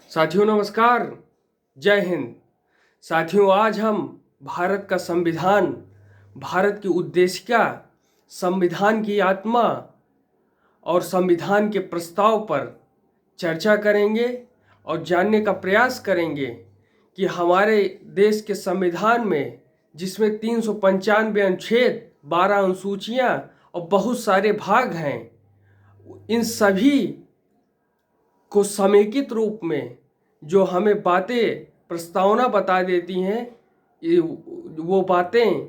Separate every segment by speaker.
Speaker 1: साथियों नमस्कार, जय हिंद। साथियों आज हम भारत का संविधान, भारत की उद्देशिका, संविधान की आत्मा और संविधान के प्रस्ताव पर चर्चा करेंगे और जानने का प्रयास करेंगे कि हमारे देश के संविधान में, जिसमें 395 अनुच्छेद, 12 अनुसूचियां और बहुत सारे भाग हैं, इन सभी को समेकित रूप में जो हमें बातें प्रस्तावना बता देती हैं, वो बातें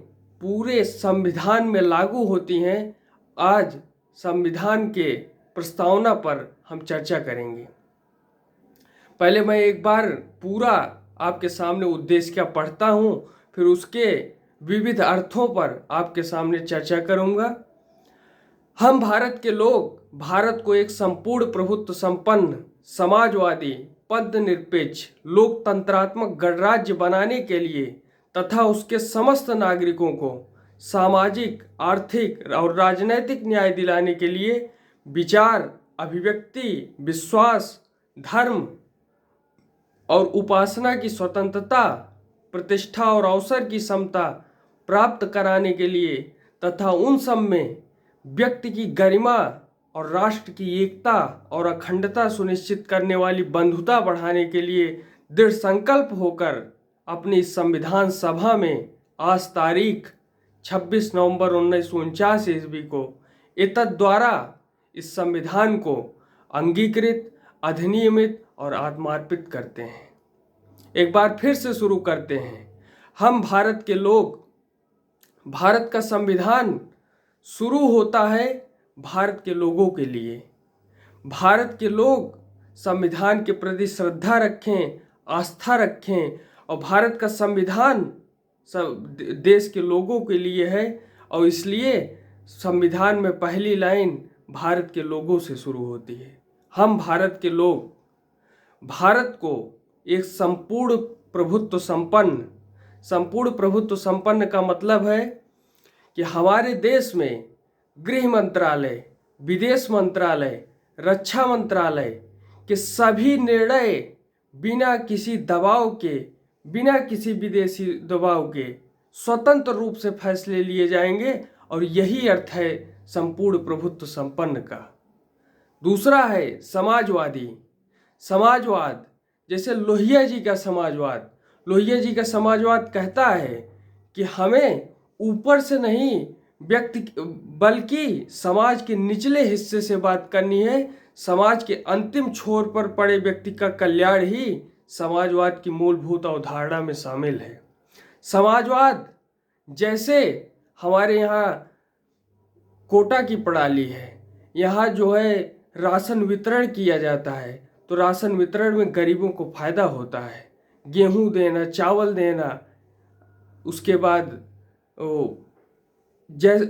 Speaker 1: पूरे संविधान में लागू होती हैं। आज संविधान के प्रस्तावना पर हम चर्चा करेंगे। पहले मैं एक बार पूरा आपके सामने उद्देश्य क्या पढ़ता हूँ, फिर उसके विविध अर्थों पर आपके सामने चर्चा करूँगा। हम भारत के लोग भारत को एक संपूर्ण प्रभुत्व संपन्न, समाजवादी, पदनिरपेक्ष, लोकतंत्रात्मक गणराज्य बनाने के लिए तथा उसके समस्त नागरिकों को सामाजिक, आर्थिक और राजनैतिक न्याय दिलाने के लिए विचार, अभिव्यक्ति, विश्वास, धर्म और उपासना की स्वतंत्रता, प्रतिष्ठा और अवसर की समता प्राप्त कराने के लिए तथा उन सब में व्यक्ति की गरिमा और राष्ट्र की एकता और अखंडता सुनिश्चित करने वाली बंधुता बढ़ाने के लिए दृढ़ संकल्प होकर अपनी इस संविधान सभा में आज तारीख 26 नवंबर 1949 ईस्वी को एतद द्वारा इस संविधान को अंगीकृत, अधिनियमित और आत्मार्पित करते हैं। एक बार फिर से शुरू करते हैं। हम भारत के लोग, भारत का संविधान शुरू होता है भारत के लोगों के लिए। भारत के लोग संविधान के प्रति श्रद्धा रखें, आस्था रखें और भारत का संविधान सब देश के लोगों के लिए है और इसलिए संविधान में पहली लाइन भारत के लोगों से शुरू होती है। हम भारत के लोग भारत को एक संपूर्ण प्रभुत्व संपन्न का मतलब है कि हमारे देश में गृह मंत्रालय, विदेश मंत्रालय, रक्षा मंत्रालय के सभी निर्णय बिना किसी दबाव के, बिना किसी विदेशी दबाव के स्वतंत्र रूप से फैसले लिए जाएंगे और यही अर्थ है संपूर्ण प्रभुत्व संपन्न का। दूसरा है समाजवाद, जैसे लोहिया जी का समाजवाद। लोहिया जी का समाजवाद कहता है कि हमें ऊपर से नहीं व्यक्ति बल्कि समाज के निचले हिस्से से बात करनी है। समाज के अंतिम छोर पर पड़े व्यक्ति का कल्याण ही समाजवाद की मूलभूत अवधारणा में शामिल है। समाजवाद जैसे हमारे यहाँ कोटा की प्रणाली है, यहाँ जो है राशन वितरण किया जाता है, तो राशन वितरण में गरीबों को फायदा होता है। गेहूं देना, चावल देना, उसके बाद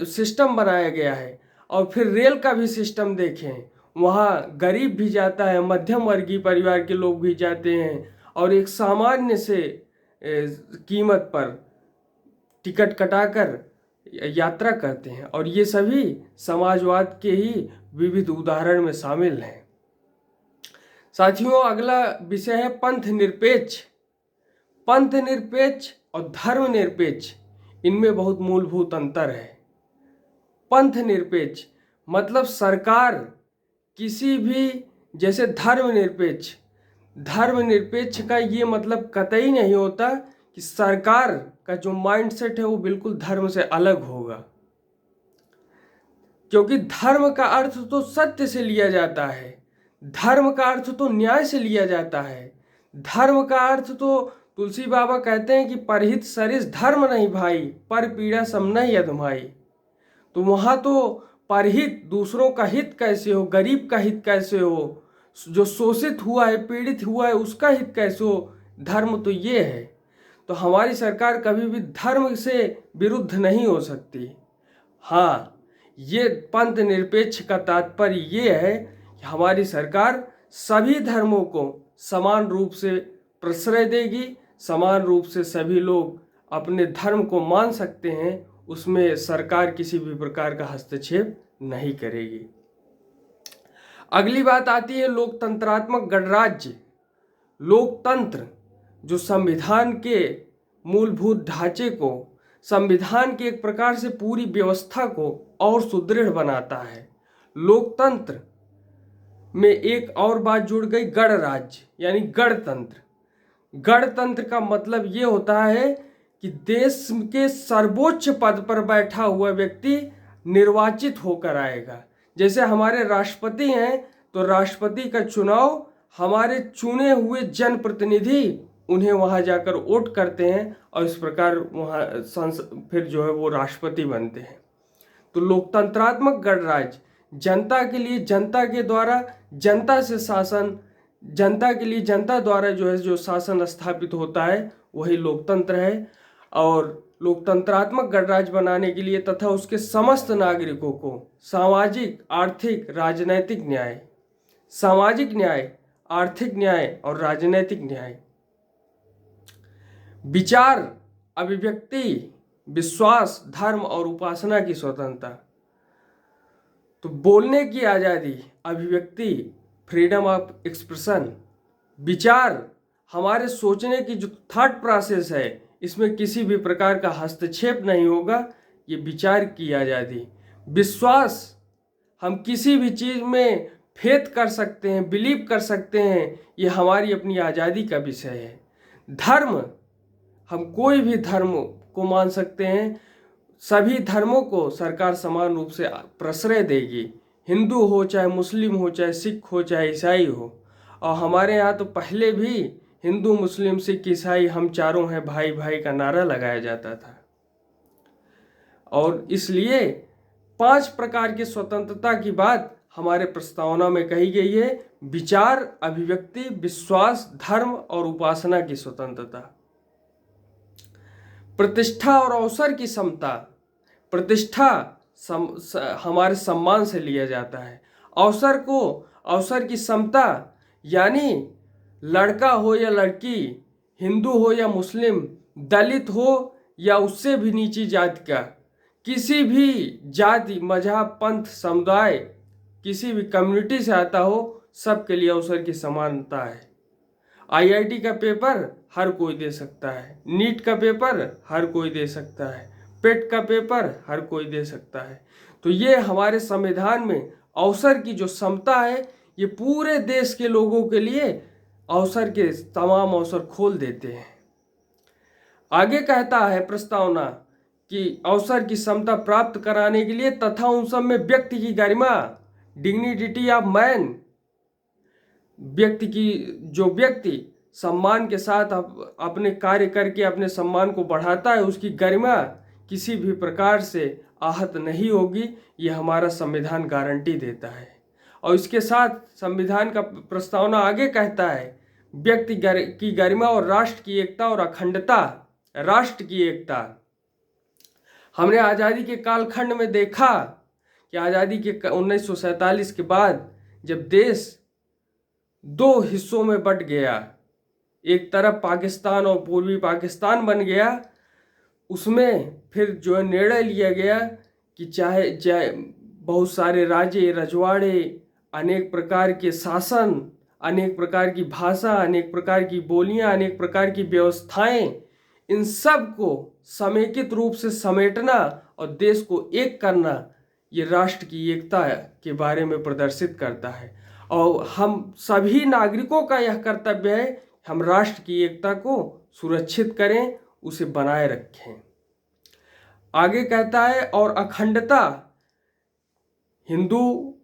Speaker 1: सिस्टम बनाया गया है। और फिर रेल का भी सिस्टम देखें, वहाँ गरीब भी जाता है, मध्यम वर्गीय परिवार के लोग भी जाते हैं और एक सामान्य से कीमत पर टिकट कटाकर यात्रा करते हैं और ये सभी समाजवाद के ही विविध उदाहरण में शामिल हैं। साथियों अगला विषय है पंथ निरपेक्ष और धर्मनिरपेक्ष। इनमें बहुत मूलभूत अंतर है। पंथ निरपेक्ष मतलब सरकार किसी भी, जैसे धर्मनिरपेक्ष का ये मतलब कतई नहीं होता कि सरकार का जो माइंडसेट है वो बिल्कुल धर्म से अलग होगा, क्योंकि धर्म का अर्थ तो सत्य से लिया जाता है, धर्म का अर्थ तो न्याय से लिया जाता है, धर्म का अर्थ तो तुलसी बाबा कहते हैं कि परहित सरिस धर्म नहीं भाई, पर पीड़ा सम नहीं अधमाई। तो वहाँ तो परहित दूसरों का हित कैसे हो, गरीब का हित कैसे हो, जो शोषित हुआ है, पीड़ित हुआ है, उसका हित कैसे हो, धर्म तो ये है। तो हमारी सरकार कभी भी धर्म से विरुद्ध नहीं हो सकती। हाँ, ये पंथ निरपेक्ष का तात्पर्य ये है कि हमारी सरकार सभी धर्मों को समान रूप से प्रश्रय देगी, समान रूप से सभी लोग अपने धर्म को मान सकते हैं, उसमें सरकार किसी भी प्रकार का हस्तक्षेप नहीं करेगी। अगली बात आती है लोकतंत्रात्मक गणराज्य। लोकतंत्र जो संविधान के मूलभूत ढांचे को, संविधान की एक प्रकार से पूरी व्यवस्था को और सुदृढ़ बनाता है। लोकतंत्र में एक और बात जुड़ गई, गणराज्य यानी गणतंत्र। गणतंत्र का मतलब ये होता है कि देश के सर्वोच्च पद पर बैठा हुआ व्यक्ति निर्वाचित होकर आएगा। जैसे हमारे राष्ट्रपति हैं तो राष्ट्रपति का चुनाव हमारे चुने हुए जनप्रतिनिधि उन्हें वहां जाकर वोट करते हैं और इस प्रकार वहां फिर जो है वो राष्ट्रपति बनते हैं। तो लोकतंत्रात्मक गणराज्य जनता के लिए, जनता के द्वारा, जनता से शासन, जनता के लिए जनता द्वारा जो शासन स्थापित होता है वही लोकतंत्र है। और लोकतंत्रात्मक गणराज्य बनाने के लिए तथा उसके समस्त नागरिकों को सामाजिक, आर्थिक, राजनैतिक न्याय, सामाजिक न्याय, आर्थिक न्याय और राजनैतिक न्याय, विचार, अभिव्यक्ति, विश्वास, धर्म और उपासना की स्वतंत्रता, तो बोलने की आज़ादी, अभिव्यक्ति, फ्रीडम ऑफ एक्सप्रेशन, विचार, हमारे सोचने की जो थॉट प्रोसेस है इसमें किसी भी प्रकार का हस्तक्षेप नहीं होगा, ये विचार की आज़ादी, विश्वास, हम किसी भी चीज़ में फेथ कर सकते हैं, बिलीव कर सकते हैं, ये हमारी अपनी आज़ादी का विषय है। धर्म, हम कोई भी धर्म को मान सकते हैं, सभी धर्मों को सरकार समान रूप से प्रश्रय देगी, हिंदू हो चाहे मुस्लिम हो चाहे सिख हो चाहे ईसाई हो। और हमारे यहाँ तो पहले भी हिंदू, मुस्लिम, सिख, ईसाई हम चारों हैं भाई भाई का नारा लगाया जाता था। और इसलिए 5 प्रकार की स्वतंत्रता की बात हमारे प्रस्तावना में कही गई है, विचार, अभिव्यक्ति, विश्वास, धर्म और उपासना की स्वतंत्रता। प्रतिष्ठा और अवसर की समता, प्रतिष्ठा हमारे सम्मान से लिया जाता है, अवसर की समता यानी लड़का हो या लड़की, हिंदू हो या मुस्लिम, दलित हो या उससे भी नीची जाति का, किसी भी जाति, मजहब, पंथ, समुदाय, किसी भी कम्युनिटी से आता हो, सबके लिए अवसर की समानता है। आईआईटी का पेपर हर कोई दे सकता है, नीट का पेपर हर कोई दे सकता है, पेट का पेपर हर कोई दे सकता है। तो ये हमारे संविधान में अवसर की जो समता है, ये पूरे देश के लोगों के लिए अवसर के तमाम अवसर खोल देते हैं। आगे कहता है प्रस्तावना कि अवसर की समता प्राप्त कराने के लिए तथा उन सब में व्यक्ति की गरिमा, डिग्निटी ऑफ मैन, व्यक्ति सम्मान के साथ अपने कार्य करके अपने सम्मान को बढ़ाता है, उसकी गरिमा किसी भी प्रकार से आहत नहीं होगी, ये हमारा संविधान गारंटी देता है। और इसके साथ संविधान का प्रस्तावना आगे कहता है, व्यक्ति की गरिमा और राष्ट्र की एकता और अखंडता। राष्ट्र की एकता, हमने आज़ादी के कालखंड में देखा कि आज़ादी के 1947 के बाद जब देश 2 हिस्सों में बंट गया, एक तरफ पाकिस्तान और पूर्वी पाकिस्तान बन गया, उसमें फिर जो है निर्णय लिया गया कि चाहे बहुत सारे राज्य, रजवाड़े, अनेक प्रकार के शासन, अनेक प्रकार की भाषा, अनेक प्रकार की बोलियां, अनेक प्रकार की व्यवस्थाएं, इन सब को समेकित रूप से समेटना और देश को एक करना, ये राष्ट्र की एकता के बारे में प्रदर्शित करता है। और हम सभी नागरिकों का यह कर्तव्य है, हम राष्ट्र की एकता को सुरक्षित करें, उसे बनाए रखें। आगे कहता है, और अखंडता, हिंदू,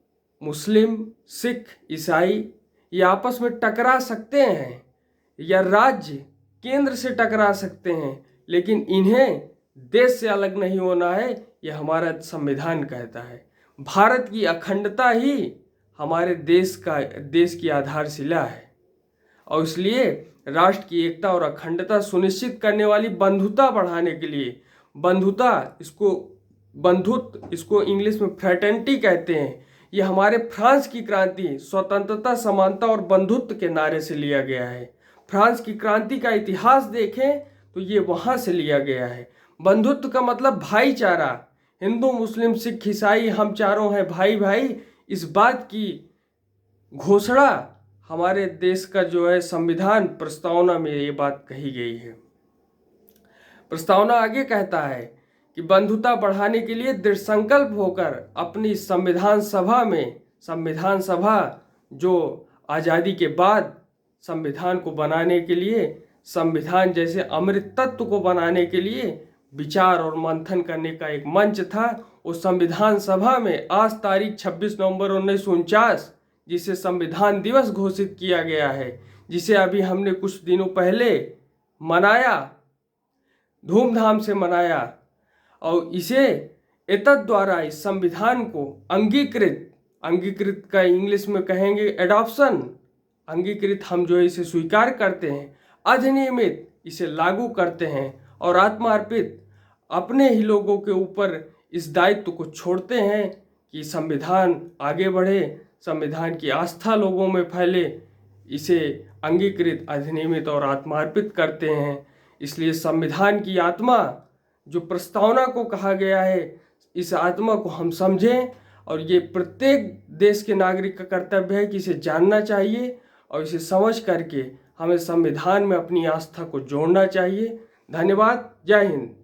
Speaker 1: मुस्लिम, सिख, ईसाई ये आपस में टकरा सकते हैं या राज्य केंद्र से टकरा सकते हैं, लेकिन इन्हें देश से अलग नहीं होना है, यह हमारा संविधान कहता है। भारत की अखंडता ही हमारे देश की आधारशिला है। और इसलिए राष्ट्र की एकता और अखंडता सुनिश्चित करने वाली बंधुता बढ़ाने के लिए, बंधुत्व इसको इंग्लिश में फ्रेटर्निटी कहते हैं, ये हमारे फ्रांस की क्रांति स्वतंत्रता, समानता और बंधुत्व के नारे से लिया गया है। फ्रांस की क्रांति का इतिहास देखें तो ये वहाँ से लिया गया है। बंधुत्व का मतलब भाईचारा, हिंदू, मुस्लिम, सिख, ईसाई हम चारों हैं भाई भाई, इस बात की घोषणा हमारे देश का जो है संविधान प्रस्तावना में ये बात कही गई है। प्रस्तावना आगे कहता है कि बंधुता बढ़ाने के लिए दृढ़ संकल्प होकर अपनी संविधान सभा जो आज़ादी के बाद संविधान को बनाने के लिए, संविधान जैसे अमृत तत्व को बनाने के लिए विचार और मंथन करने का एक मंच था। उस संविधान सभा में आज तारीख 26 नवंबर 1949, जिसे संविधान दिवस घोषित किया गया है, जिसे अभी हमने कुछ दिनों पहले मनाया, धूमधाम से मनाया, और इसे एतद द्वारा इस संविधान को अंगीकृत का इंग्लिश में कहेंगे एडॉप्शन, अंगीकृत हम जो इसे स्वीकार करते हैं, अधिनियमित इसे लागू करते हैं और आत्मार्पित अपने ही लोगों के ऊपर इस दायित्व को छोड़ते हैं कि संविधान आगे बढ़े, संविधान की आस्था लोगों में फैले, इसे अंगीकृत, अधिनियमित और आत्मार्पित करते हैं। इसलिए संविधान की आत्मा जो प्रस्तावना को कहा गया है, इस आत्मा को हम समझें और ये प्रत्येक देश के नागरिक का कर्तव्य है कि इसे जानना चाहिए और इसे समझ करके हमें संविधान में अपनी आस्था को जोड़ना चाहिए। धन्यवाद। जय हिंद।